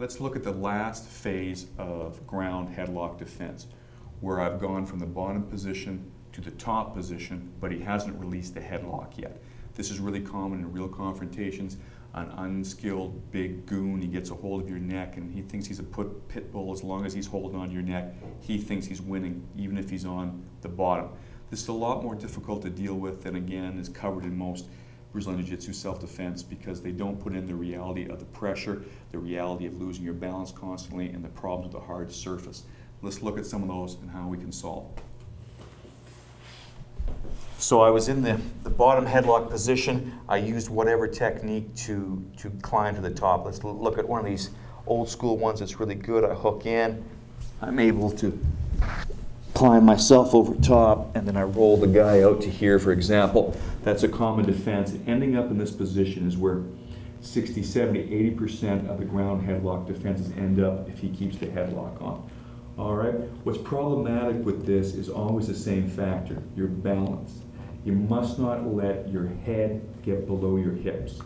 Let's look at the last phase of ground headlock defense, where I've gone from the bottom position to the top position, but he hasn't released the headlock yet. This is really common in real confrontations. An unskilled big goon, he gets a hold of your neck and he thinks he's a pit bull. As long as he's holding on to your neck, he thinks he's winning, even if he's on the bottom. This is a lot more difficult to deal with than, again, is covered in most Brazilian Jiu-Jitsu self-defense, because they don't put in the reality of the pressure, the reality of losing your balance constantly, and the problems with the hard surface. Let's look at some of those and how we can solve. So I was in the bottom headlock position. I used whatever technique to climb to the top. Let's look at one of these old school ones that's really good. I hook in. I'm able to climb myself over top, and then I roll the guy out to here, for example. That's a common defense. Ending up in this position is where 60, 70, 80% of the ground headlock defenses end up if he keeps the headlock on. All right? What's problematic with this is always the same factor, your balance. You must not let your head get below your hips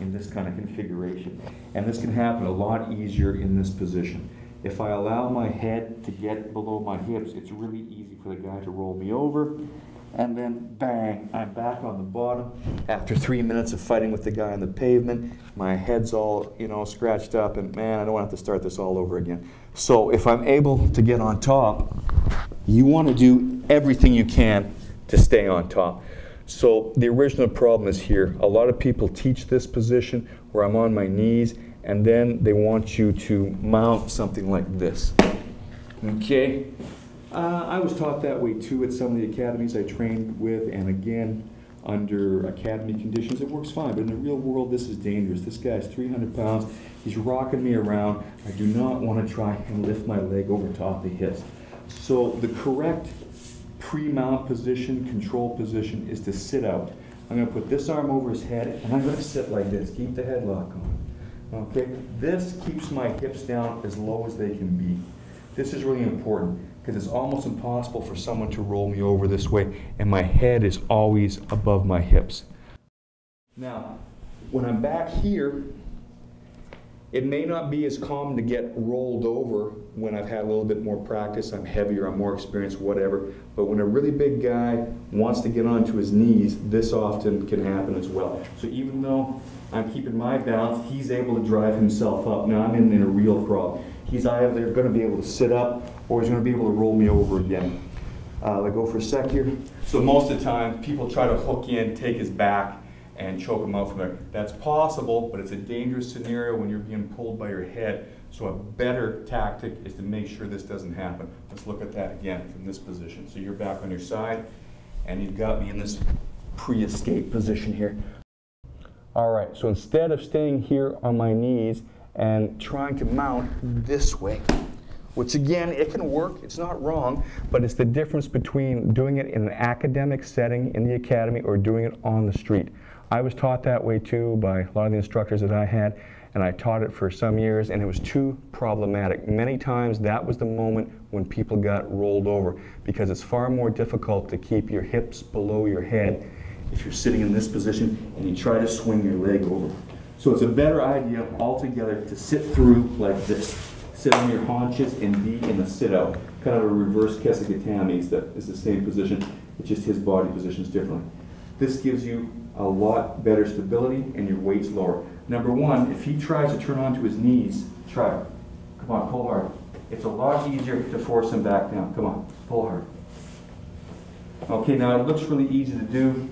in this kind of configuration. And this can happen a lot easier in this position. If I allow my head to get below my hips, it's really easy for the guy to roll me over, and then bang, I'm back on the bottom. After 3 minutes of fighting with the guy on the pavement, my head's all, scratched up, and man, I don't want to have to start this all over again. So if I'm able to get on top, you want to do everything you can to stay on top. So the original problem is here. A lot of people teach this position where I'm on my knees, and then they want you to mount something like this. Okay? I was taught that way too at some of the academies I trained with, and again, under academy conditions, it works fine. But in the real world, this is dangerous. This guy's 300 pounds. He's rocking me around. I do not want to try and lift my leg over top of the hips. So the correct pre-mount position, control position, is to sit out. I'm going to put this arm over his head, and I'm going to sit like this. Keep the headlock on. Okay? This keeps my hips down as low as they can be. This is really important, because it's almost impossible for someone to roll me over this way, and my head is always above my hips. Now, when I'm back here, it may not be as common to get rolled over when I've had a little bit more practice. I'm heavier, I'm more experienced, whatever. But when a really big guy wants to get onto his knees, this often can happen as well. So even though I'm keeping my balance, he's able to drive himself up. Now I'm in a real problem. He's either going to be able to sit up, or he's going to be able to roll me over again. Let go for a sec here. So most of the time, people try to hook in, take his back, and choke him out from there. That's possible, but it's a dangerous scenario when you're being pulled by your head. So a better tactic is to make sure this doesn't happen. Let's look at that again from this position. So you're back on your side, and you've got me in this pre-escape position here. All right, so instead of staying here on my knees and trying to mount this way, which again, it can work, it's not wrong, but it's the difference between doing it in an academic setting in the academy or doing it on the street. I was taught that way too by a lot of the instructors that I had, and I taught it for some years, and it was too problematic. Many times that was the moment when people got rolled over, because it's far more difficult to keep your hips below your head if you're sitting in this position and you try to swing your leg over. So it's a better idea altogether to sit through like this. Sit on your haunches and be in a sit-out. Kind of a reverse Kesagatami is the same position, it's just his body positions differently. This gives you a lot better stability and your weight's lower. Number one, if he tries to turn onto his knees, try it. Come on, pull hard. It's a lot easier to force him back down. Come on, pull hard. Okay, now it looks really easy to do.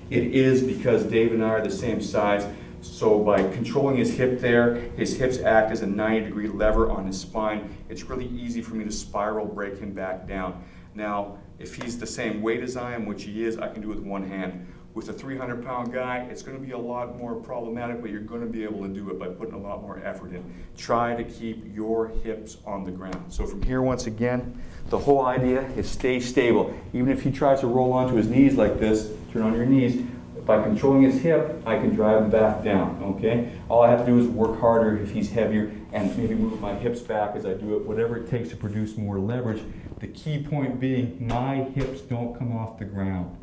It is, because Dave and I are the same size. So by controlling his hip there, his hips act as a 90-degree lever on his spine. It's really easy for me to spiral break him back down. Now, if he's the same weight as I am, which he is, I can do it with one hand. With a 300-pound guy, it's going to be a lot more problematic, but you're going to be able to do it by putting a lot more effort in. Try to keep your hips on the ground. So from here, once again, the whole idea is stay stable. Even if he tries to roll onto his knees like this, turn on your knees, by controlling his hip, I can drive him back down, okay? All I have to do is work harder if he's heavier, and maybe move my hips back as I do it, whatever it takes to produce more leverage. The key point being, my hips don't come off the ground.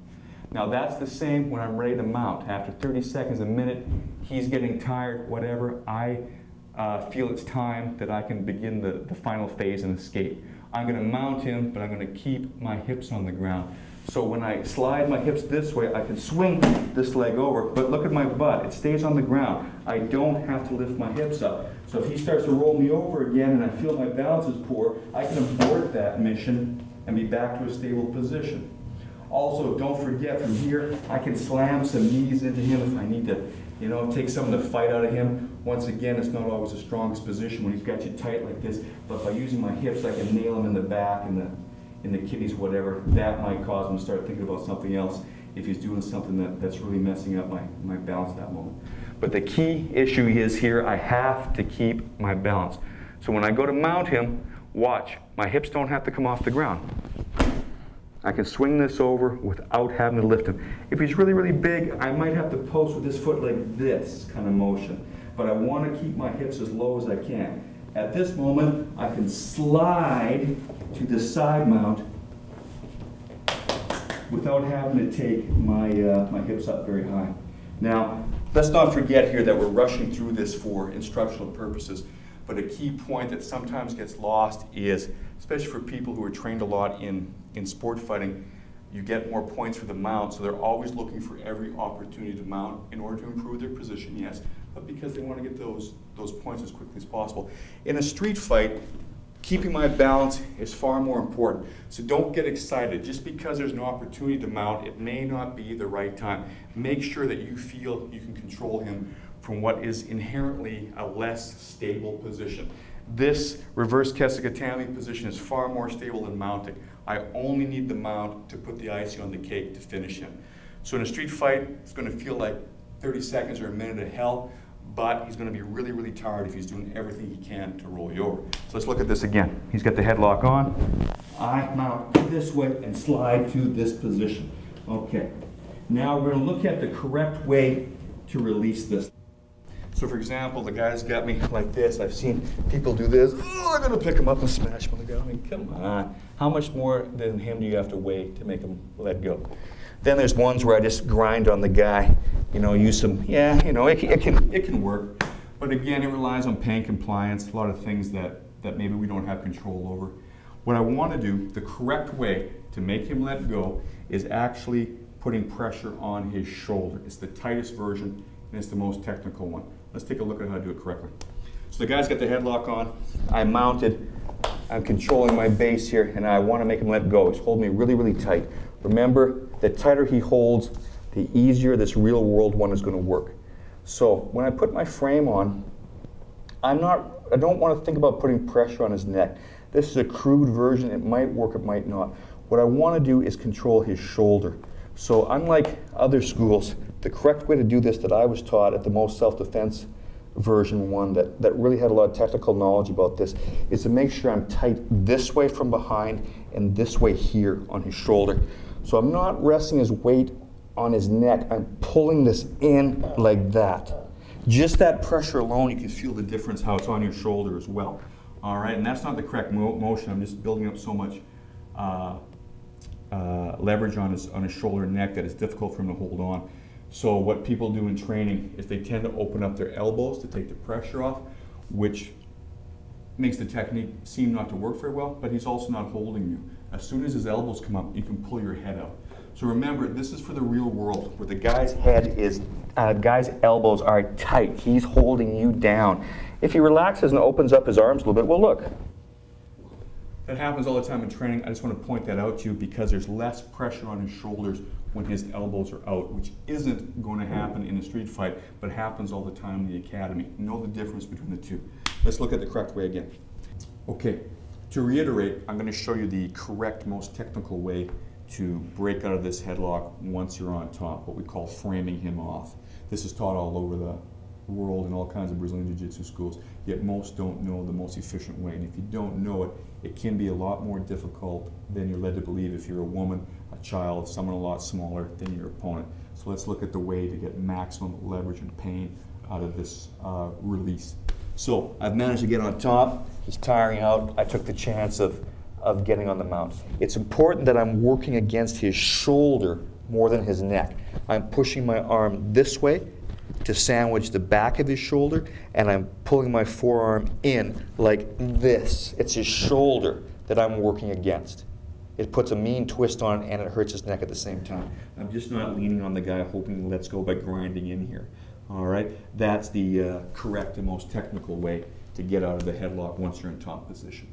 Now that's the same when I'm ready to mount. After 30 seconds, a minute, he's getting tired, whatever, I feel it's time that I can begin the final phase and escape. I'm going to mount him, but I'm going to keep my hips on the ground. So when I slide my hips this way, I can swing this leg over, but look at my butt. It stays on the ground. I don't have to lift my hips up. So if he starts to roll me over again and I feel my balance is poor, I can abort that mission and be back to a stable position. Also, don't forget from here, I can slam some knees into him if I need to, you know, take some of the fight out of him. Once again, it's not always the strongest position when he's got you tight like this, but by using my hips, I can nail him in the back, in the kidneys, whatever. That might cause him to start thinking about something else if he's doing something that's really messing up my balance at that moment. But the key issue is here, I have to keep my balance. So when I go to mount him, watch, my hips don't have to come off the ground. I can swing this over without having to lift him. If he's really, really big, I might have to post with this foot like this kind of motion. But I want to keep my hips as low as I can. At this moment, I can slide to the side mount without having to take my hips up very high. Now, let's not forget here that we're rushing through this for instructional purposes, but a key point that sometimes gets lost is, especially for people who are trained a lot in sport fighting, you get more points for the mount, so they're always looking for every opportunity to mount in order to improve their position, yes, but because they want to get those points as quickly as possible. In a street fight, keeping my balance is far more important. So don't get excited. Just because there's an opportunity to mount, it may not be the right time. Make sure that you feel you can control him from what is inherently a less stable position. This reverse Kesikatami position is far more stable than mounting. I only need the mount to put the icing on the cake to finish him. So in a street fight, it's going to feel like 30 seconds or a minute of hell, but he's going to be really, really tired if he's doing everything he can to roll you over. So let's look at this again. He's got the headlock on. I mount this way and slide to this position. Okay. Now we're going to look at the correct way to release this. So for example, the guy's got me like this. I've seen people do this. Oh, I'm going to pick him up and smash him on the ground. I mean, come on. How much more than him do you have to weigh to make him let go? Then there's ones where I just grind on the guy, you know, use some, yeah, you know, it can work. But again, it relies on pain compliance, a lot of things that maybe we don't have control over. What I want to do, the correct way to make him let go is actually putting pressure on his shoulder. It's the tightest version, and it's the most technical one. Let's take a look at how to do it correctly. So the guy's got the headlock on. I'm mounted. I'm controlling my base here, and I want to make him let go. He's holding me really, really tight. Remember, the tighter he holds, the easier this real world one is going to work. So when I put my frame on, I don't want to think about putting pressure on his neck. This is a crude version. It might work, it might not. What I want to do is control his shoulder. So unlike other schools, the correct way to do this that I was taught at the most self-defense version one that really had a lot of technical knowledge about this is to make sure I'm tight this way from behind and this way here on his shoulder. So I'm not resting his weight on his neck, I'm pulling this in like that. Just that pressure alone, you can feel the difference how it's on your shoulder as well. All right, and that's not the correct motion. I'm just building up so much leverage on his shoulder and neck that it's difficult for him to hold on. So what people do in training is they tend to open up their elbows to take the pressure off, which makes the technique seem not to work very well, but he's also not holding you. As soon as his elbows come up, you can pull your head out. So remember, this is for the real world, where the guy's head is, guy's elbows are tight. He's holding you down. If he relaxes and opens up his arms a little bit, well, look. That happens all the time in training. I just want to point that out to you because there's less pressure on his shoulders when his elbows are out, which isn't going to happen in a street fight, but happens all the time in the academy. Know the difference between the two. Let's look at the correct way again. Okay, to reiterate, I'm going to show you the correct, most technical way to break out of this headlock once you're on top, what we call framing him off. This is taught all over the world in all kinds of Brazilian Jiu-Jitsu schools, yet most don't know the most efficient way. And if you don't know it, it can be a lot more difficult than you're led to believe if you're a woman, a child, someone a lot smaller than your opponent. So let's look at the way to get maximum leverage and pain out of this release. So I've managed to get on top. He's tiring out. I took the chance of getting on the mount. It's important that I'm working against his shoulder more than his neck. I'm pushing my arm this way to to sandwich the back of his shoulder, and I'm pulling my forearm in like this. It's his shoulder that I'm working against. It puts a mean twist on and it hurts his neck at the same time. I'm just not leaning on the guy hoping he lets go by grinding in here. All right, that's the correct and most technical way to get out of the headlock once you're in top position.